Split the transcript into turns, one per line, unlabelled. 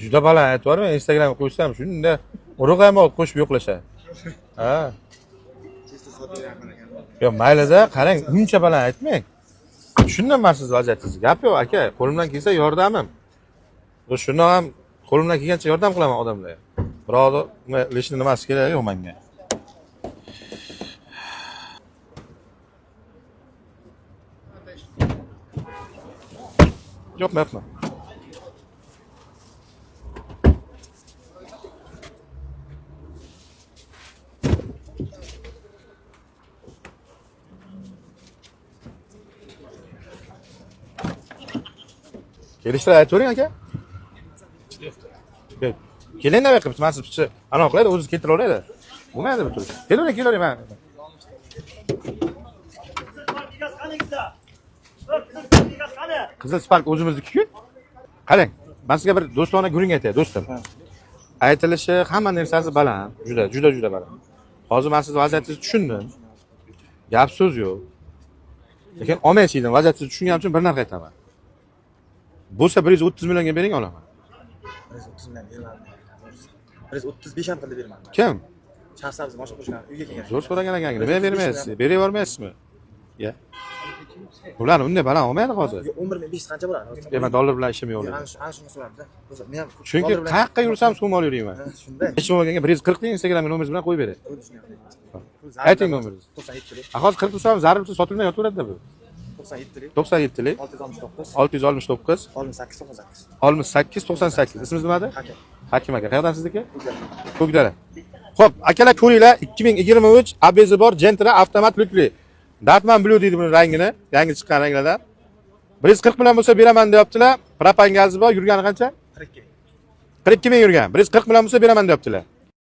Juda baland aytvorma, Instagramga qo'ysam, shunda urug' ham olib qo'shib yo'qlashadi. Ha. Yo, mayli-da, qarang, uncha baland aytmang. Tushunaman siz vaziyatingizni. Gap yo'q, aka. Qo'limdan kelsa yordamim. Shuni ham qo'limdan kelgancha yordam qilaman odamlarga. Biroq lishni nimasi kerak yo'q menga. Yo'qmi? Kelishlar aytavering aka. Kelinglar yoqqa bitmasizchi. Ana qilaydi, o'zi keltiraveradi. Bo'lmaydi bu turib. Kelavering men. Qizil Spark o'zimizniki-ku. Qarang, men sizga bir do'stona guling aytay, do'stim. Aytilishi hamma narsasi baland, juda baland. Hozir men sizni vaziyatingizni tushundim. Gap so'z yo'q. Lekin olmaysiz, vaziyatingizni tushunganim uchun bir narsa aytaman. Bo'lsa 130 millionga bering olaman.
130 million bermayman. 135 ham qilib bermayman.
Kim?
Shaxsabz boshqa qo'shgan uyga kelgan.
Zo'r so'ragan ekansiz. Nima bermaysiz? Beravermaysizmi? Ya. Bular unday baland olmaydi hozir.
11500 qancha bo'ladi?
Men dollar bilan ishim yo'q.
Ana shuni so'rabdi. Men ham
Chunki qayerga yursam so'm olyapman.
Shunday.
Hech bo'lmaganga 140 deng, Instagramga nomeringiz bilan qo'yib beray. Ayting nomeringizni.
97 lik.
Hozir 40 desam zarur uchun sotilmay yotaveradi-da bu.
97 lik.
97 lik.
669
68 98. Ismingiz nima edi?
Hakim.
Hakim aka. Qayerdan sizniki? Ko'kdala. Xo'p, akalar ko'ringlar, 2023 abezi bor Gentra avtomat lyukli. Dartman Blue deydi buni rangini, yangi chiqqan ranglardan. 140 million bo'lsa beraman deyaptilar. Propan gazi bor, yurgani qancha?
42.
42 ming yurgan. 140 million bo'lsa beraman deyaptilar.